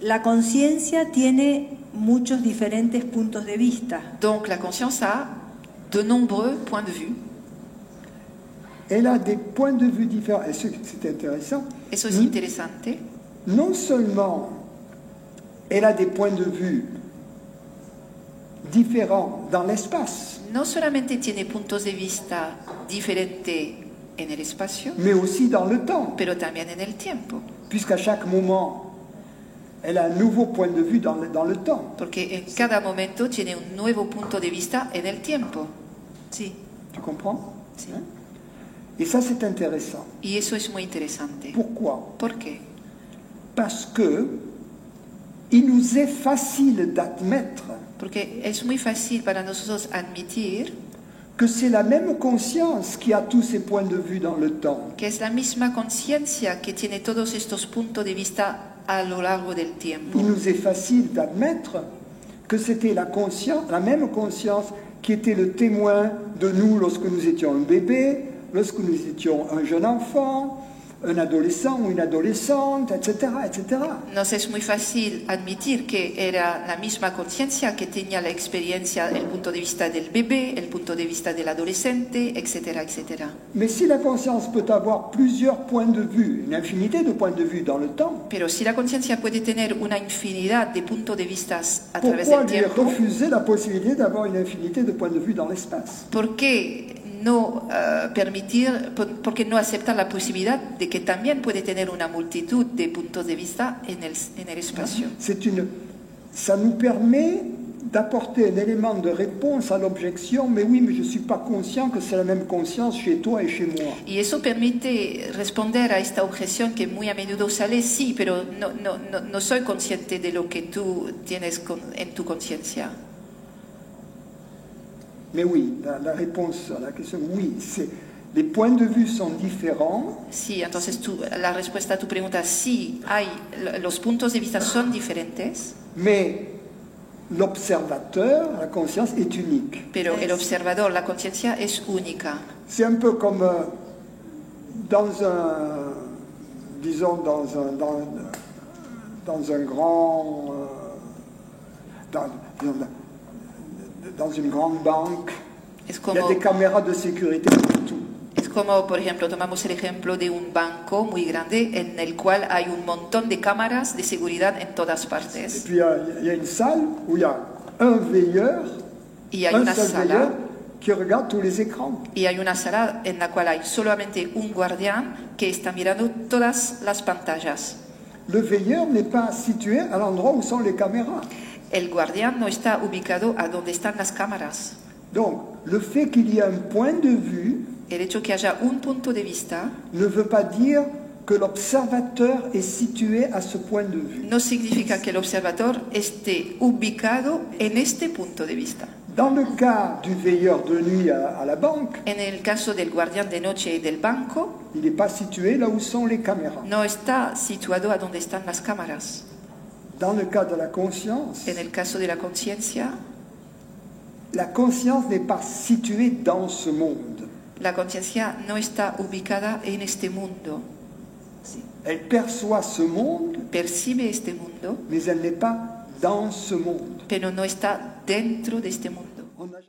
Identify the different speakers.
Speaker 1: La conciencia tiene muchos diferentes puntos de vista.
Speaker 2: Donc la conscience a de nombreux points de vue.
Speaker 3: Elle a des points de vue différents. Et c'est intéressant.
Speaker 2: Eso es interesante.
Speaker 3: Non seulement elle a des points de vue différents dans l'espace,
Speaker 2: No solamente tiene puntos de vista diferentes en el espacio,
Speaker 3: mais aussi dans le temps,
Speaker 2: pero también en el tiempo.
Speaker 3: puisqu'à chaque moment, elle a un nouveau point de vue dans le temps.
Speaker 2: Porque en cada momento tiene un nuevo punto de vista en el tiempo. Sí,
Speaker 3: Tu comprends?
Speaker 2: sí.
Speaker 3: Et ça, c'est intéressant.
Speaker 2: Y eso es muy interesante.
Speaker 3: Pourquoi?
Speaker 2: ¿Por qué?
Speaker 3: Parce que il nous est facile d'admettre
Speaker 2: Porque es muy fácil para nosotros admitir
Speaker 3: que c'est la même conscience qui a tous ces points de vue dans le temps.
Speaker 2: que es la misma conciencia que tiene todos estos puntos de vista a lo largo del tiempo.
Speaker 3: Il nous est facile d'admettre que c'était la même conscience qui était le témoin de nous lorsque nous étions un bébé, lorsque nous étions un jeune enfant, un adolescent ou une adolescente, etc., etc.
Speaker 2: Nos es muy fácil admitir que era la misma conciencia que tenía la experiencia, el punto de vista del bebé, el punto de vista del adolescente, etcétera, etcétera.
Speaker 3: Mais si la conscience peut avoir plusieurs points de vue, une infinité de points de vue dans le temps,
Speaker 2: Pero si la conciencia puede tener una infinidad de puntos de vista a través
Speaker 3: pourquoi
Speaker 2: del
Speaker 3: lui
Speaker 2: tiempo,
Speaker 3: refuser la possibilité d'avoir une infinité de points de vue dans l'espace?
Speaker 2: ¿por qué no por qué no aceptar la posibilidad de que también puede tener una multitud de puntos de vista en el espacio?
Speaker 3: Ça nous permet d'apporter un élément de réponse à l'objection, mais oui, mais je ne suis pas conscient que c'est la même conscience chez toi et chez moi.
Speaker 2: Y eso permite responder a esta objeción que muy a menudo sale, sí, pero no soy consciente de lo que tú tienes en tu conciencia.
Speaker 3: Mais oui, la réponse à la question, oui, les points de vue sont différents.
Speaker 2: Sí, entonces la respuesta a tu pregunta, sí, los puntos de vista son diferentes,
Speaker 3: Mais l'observateur, la conscience, est unique.
Speaker 2: pero el observador, la conciencia es única.
Speaker 3: C'est un peu comme dans un, disons, dans un grand, dans une grande banque, il y a des caméras de sécurité partout.
Speaker 2: Es como, por ejemplo, tomamos el ejemplo de un banco muy grande en el cual hay un montón de cámaras de seguridad en todas
Speaker 3: Et
Speaker 2: partes.
Speaker 3: puis il y a une salle où il y a un veilleur,
Speaker 2: Y hay
Speaker 3: un
Speaker 2: una
Speaker 3: seul
Speaker 2: sala,
Speaker 3: veilleur qui regarde tous les écrans.
Speaker 2: y hay una sala en la cual hay solamente un guardián que está mirando todas las pantallas.
Speaker 3: Le veilleur n'est pas situé à l'endroit où sont les caméras.
Speaker 2: El guardián no está ubicado a donde están las cámaras.
Speaker 3: Donc, le fait qu'il y ait un point de vue
Speaker 2: El hecho que haya un punto de vista
Speaker 3: ne veut pas dire que l'observateur est situé à ce point de vue.
Speaker 2: no significa que el observador esté ubicado en este punto de vista.
Speaker 3: Dans le cas du veilleur de nuit à la banque,
Speaker 2: En el caso del guardián de noche y del banco,
Speaker 3: il n'est pas situé là où sont les caméras.
Speaker 2: no está situado a donde están las cámaras.
Speaker 3: Dans le cas de la conscience,
Speaker 2: En el caso de la conciencia
Speaker 3: n'est pas située dans ce monde.
Speaker 2: la conciencia no está ubicada en este mundo. Sí.
Speaker 3: Elle perçoit ce monde,
Speaker 2: Percibe este mundo,
Speaker 3: mais elle n'est pas dans ce monde.
Speaker 2: pero no está dentro de este mundo.
Speaker 3: On n'a